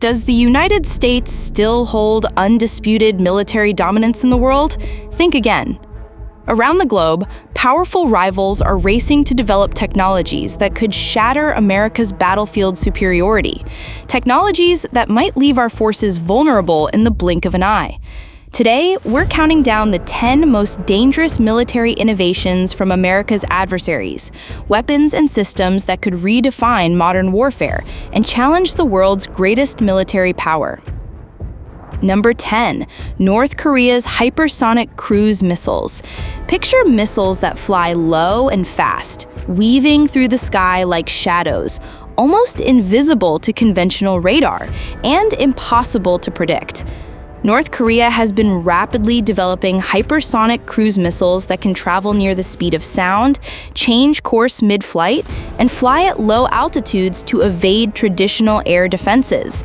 Does the United States still hold undisputed military dominance in the world? Think again. Around the globe, powerful rivals are racing to develop technologies that could shatter America's battlefield superiority, technologies that might leave our forces vulnerable in the blink of an eye. Today, we're counting down the 10 most dangerous military innovations from America's adversaries, weapons and systems that could redefine modern warfare and challenge the world's greatest military power. Number 10, North Korea's hypersonic cruise missiles. Picture missiles that fly low and fast, weaving through the sky like shadows, almost invisible to conventional radar and impossible to predict. North Korea has been rapidly developing hypersonic cruise missiles that can travel near the speed of sound, change course mid-flight, and fly at low altitudes to evade traditional air defenses.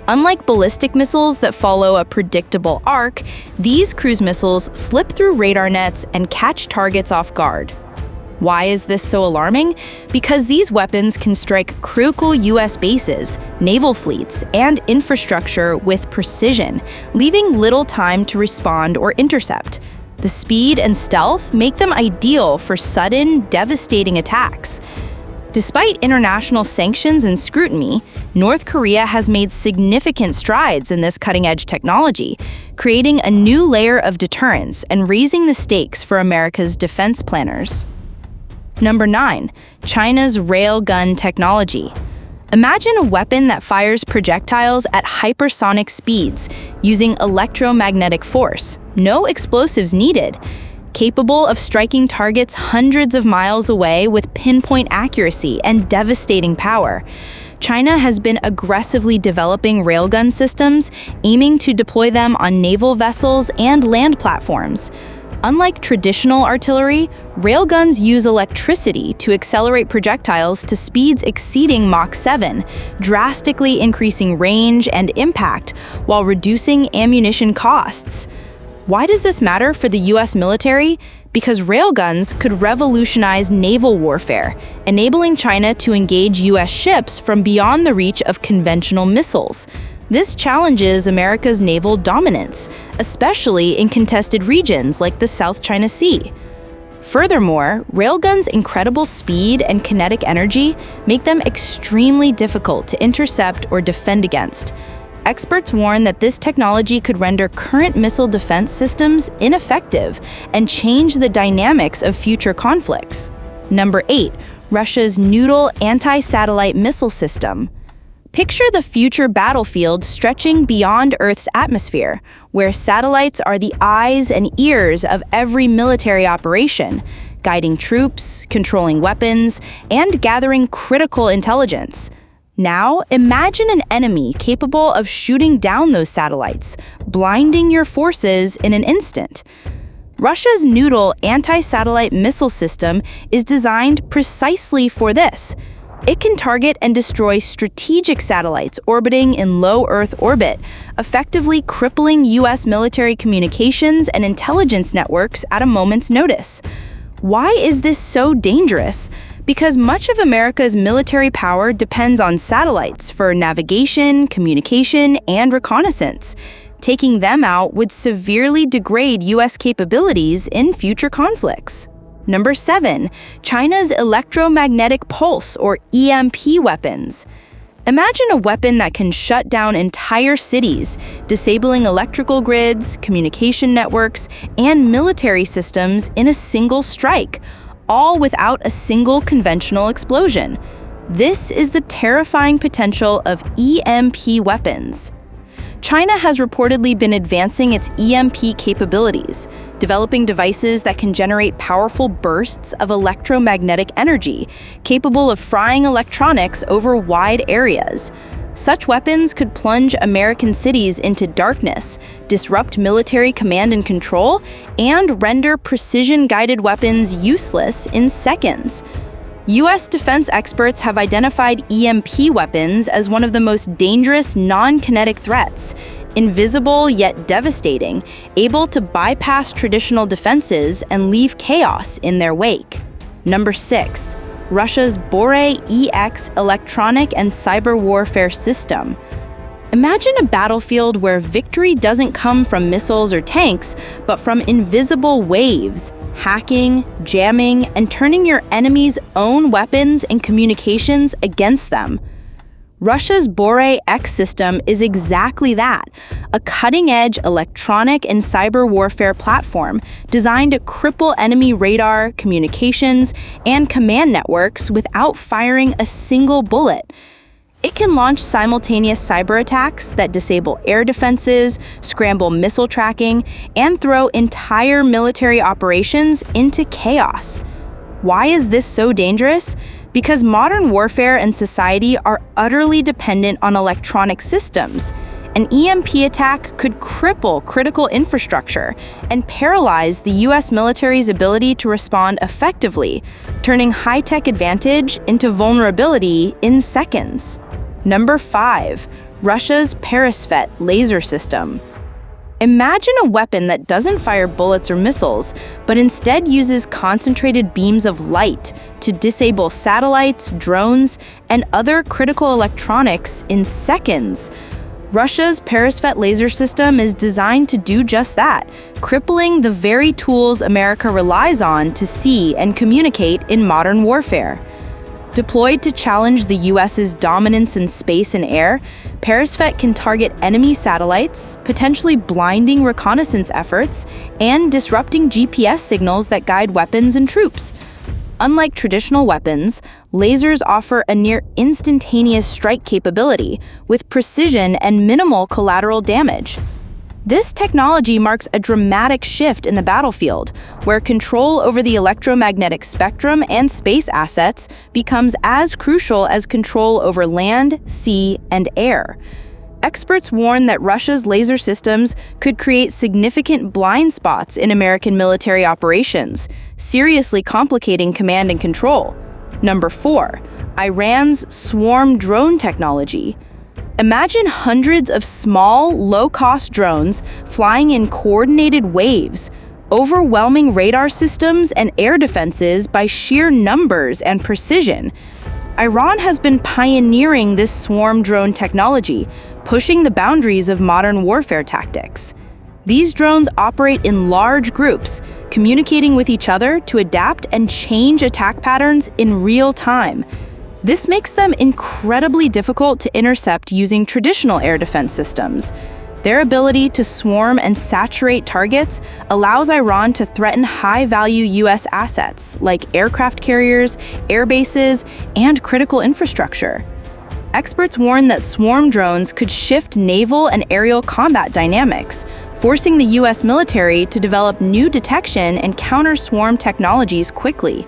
Unlike ballistic missiles that follow a predictable arc, these cruise missiles slip through radar nets and catch targets off guard. Why is this so alarming? Because these weapons can strike critical U.S. bases, naval fleets, and infrastructure with precision, leaving little time to respond or intercept. The speed and stealth make them ideal for sudden, devastating attacks. Despite international sanctions and scrutiny, North Korea has made significant strides in this cutting-edge technology, creating a new layer of deterrence and raising the stakes for America's defense planners. Number 9, China's railgun technology. Imagine a weapon that fires projectiles at hypersonic speeds using electromagnetic force, no explosives needed, capable of striking targets hundreds of miles away with pinpoint accuracy and devastating power. China has been aggressively developing railgun systems, aiming to deploy them on naval vessels and land platforms. Unlike traditional artillery, railguns use electricity to accelerate projectiles to speeds exceeding Mach 7, drastically increasing range and impact while reducing ammunition costs. Why does this matter for the U.S. military? Because railguns could revolutionize naval warfare, enabling China to engage U.S. ships from beyond the reach of conventional missiles. This challenges America's naval dominance, especially in contested regions like the South China Sea. Furthermore, railguns' incredible speed and kinetic energy make them extremely difficult to intercept or defend against. Experts warn that this technology could render current missile defense systems ineffective and change the dynamics of future conflicts. Number 8, Russia's Noodle anti-satellite missile system. Picture the future battlefield stretching beyond Earth's atmosphere, where satellites are the eyes and ears of every military operation, guiding troops, controlling weapons, and gathering critical intelligence. Now, imagine an enemy capable of shooting down those satellites, blinding your forces in an instant. Russia's Noodle anti-satellite missile system is designed precisely for this. It can target and destroy strategic satellites orbiting in low Earth orbit, effectively crippling U.S. military communications and intelligence networks at a moment's notice. Why is this so dangerous? Because much of America's military power depends on satellites for navigation, communication, and reconnaissance. Taking them out would severely degrade U.S. capabilities in future conflicts. Number 7, China's electromagnetic pulse, or EMP weapons. Imagine a weapon that can shut down entire cities, disabling electrical grids, communication networks, and military systems in a single strike, all without a single conventional explosion. This is the terrifying potential of EMP weapons. China has reportedly been advancing its EMP capabilities, developing devices that can generate powerful bursts of electromagnetic energy, capable of frying electronics over wide areas. Such weapons could plunge American cities into darkness, disrupt military command and control, and render precision-guided weapons useless in seconds. U.S. defense experts have identified EMP weapons as one of the most dangerous non-kinetic threats, invisible yet devastating, able to bypass traditional defenses and leave chaos in their wake. Number 6. Russia's Bore-EX electronic and cyber warfare system. Imagine a battlefield where victory doesn't come from missiles or tanks, but from invisible waves, hacking, jamming, and turning your enemy's own weapons and communications against them. Russia's Bore X system is exactly that, a cutting-edge electronic and cyber warfare platform designed to cripple enemy radar, communications, and command networks without firing a single bullet. It can launch simultaneous cyber attacks that disable air defenses, scramble missile tracking, and throw entire military operations into chaos. Why is this so dangerous? Because modern warfare and society are utterly dependent on electronic systems. An EMP attack could cripple critical infrastructure and paralyze the US military's ability to respond effectively, turning high-tech advantage into vulnerability in seconds. Number 5. Russia's Patriots laser system. Imagine a weapon that doesn't fire bullets or missiles, but instead uses concentrated beams of light to disable satellites, drones, and other critical electronics in seconds. Russia's Patriots laser system is designed to do just that, crippling the very tools America relies on to see and communicate in modern warfare. Deployed to challenge the US's dominance in space and air, Patriots can target enemy satellites, potentially blinding reconnaissance efforts and disrupting GPS signals that guide weapons and troops. Unlike traditional weapons, lasers offer a near instantaneous strike capability with precision and minimal collateral damage. This technology marks a dramatic shift in the battlefield, where control over the electromagnetic spectrum and space assets becomes as crucial as control over land, sea, and air. Experts warn that Russia's laser systems could create significant blind spots in American military operations, seriously complicating command and control. Number 4. Iran's swarm drone technology. Imagine hundreds of small, low-cost drones flying in coordinated waves, overwhelming radar systems and air defenses by sheer numbers and precision. Iran has been pioneering this swarm drone technology, pushing the boundaries of modern warfare tactics. These drones operate in large groups, communicating with each other to adapt and change attack patterns in real time. This makes them incredibly difficult to intercept using traditional air defense systems. Their ability to swarm and saturate targets allows Iran to threaten high-value US assets like aircraft carriers, air bases, and critical infrastructure. Experts warn that swarm drones could shift naval and aerial combat dynamics, forcing the US military to develop new detection and counter-swarm technologies quickly.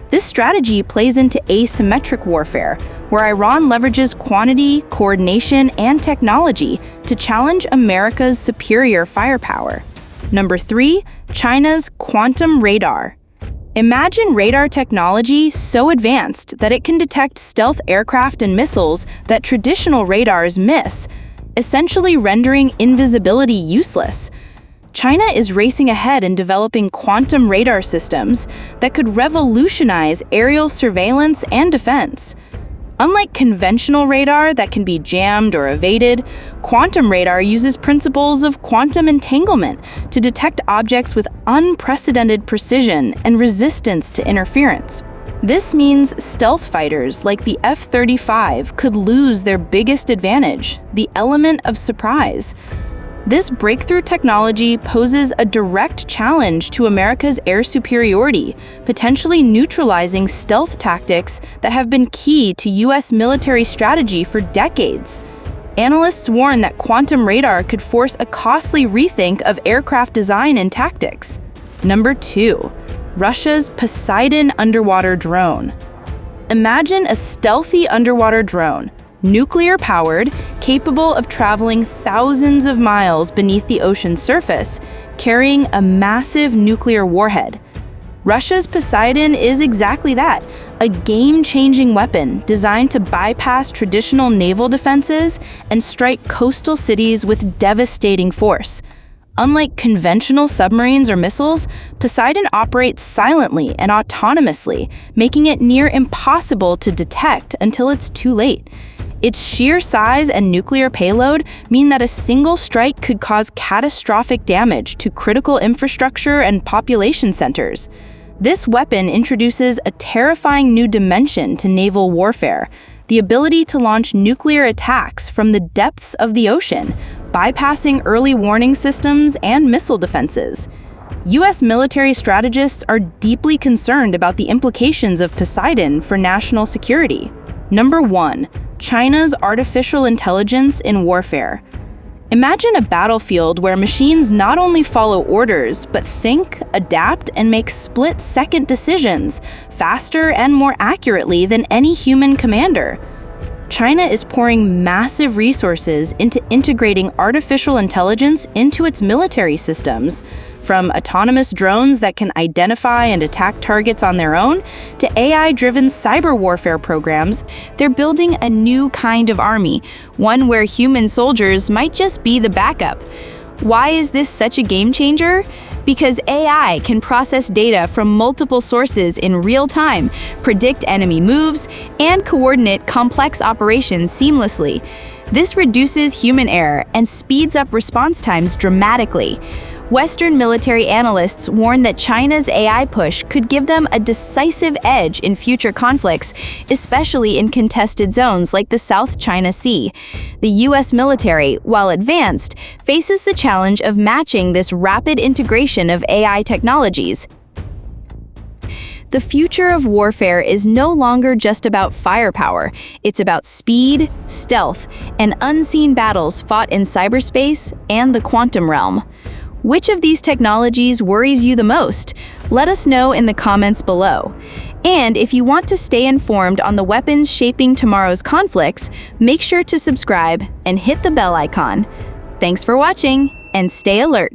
This strategy plays into asymmetric warfare, where Iran leverages quantity, coordination, and technology to challenge America's superior firepower. Number 3. China's quantum radar. Imagine radar technology so advanced that it can detect stealth aircraft and missiles that traditional radars miss, essentially rendering invisibility useless. China is racing ahead in developing quantum radar systems that could revolutionize aerial surveillance and defense. Unlike conventional radar that can be jammed or evaded, quantum radar uses principles of quantum entanglement to detect objects with unprecedented precision and resistance to interference. This means stealth fighters like the F-35 could lose their biggest advantage, the element of surprise. This breakthrough technology poses a direct challenge to America's air superiority, potentially neutralizing stealth tactics that have been key to US military strategy for decades. Analysts warn that quantum radar could force a costly rethink of aircraft design and tactics. Number 2. Russia's Poseidon underwater drone. Imagine a stealthy underwater drone, nuclear-powered, capable of traveling thousands of miles beneath the ocean's surface, carrying a massive nuclear warhead. Russia's Poseidon is exactly that, a game-changing weapon designed to bypass traditional naval defenses and strike coastal cities with devastating force. Unlike conventional submarines or missiles, Poseidon operates silently and autonomously, making it near impossible to detect until it's too late. Its sheer size and nuclear payload mean that a single strike could cause catastrophic damage to critical infrastructure and population centers. This weapon introduces a terrifying new dimension to naval warfare, the ability to launch nuclear attacks from the depths of the ocean, bypassing early warning systems and missile defenses. U.S. military strategists are deeply concerned about the implications of Poseidon for national security. Number 1. China's artificial intelligence in warfare. Imagine a battlefield where machines not only follow orders, but think, adapt, and make split-second decisions faster and more accurately than any human commander. China is pouring massive resources into integrating artificial intelligence into its military systems, from autonomous drones that can identify and attack targets on their own to AI-driven cyber warfare programs. They're building a new kind of army, one where human soldiers might just be the backup. Why is this such a game changer? Because AI can process data from multiple sources in real time, predict enemy moves, and coordinate complex operations seamlessly. This reduces human error and speeds up response times dramatically. Western military analysts warn that China's AI push could give them a decisive edge in future conflicts, especially in contested zones like the South China Sea. The U.S. military, while advanced, faces the challenge of matching this rapid integration of AI technologies. The future of warfare is no longer just about firepower. It's about speed, stealth, and unseen battles fought in cyberspace and the quantum realm. Which of these technologies worries you the most? Let us know in the comments below. And if you want to stay informed on the weapons shaping tomorrow's conflicts, make sure to subscribe and hit the bell icon. Thanks for watching, and stay alert.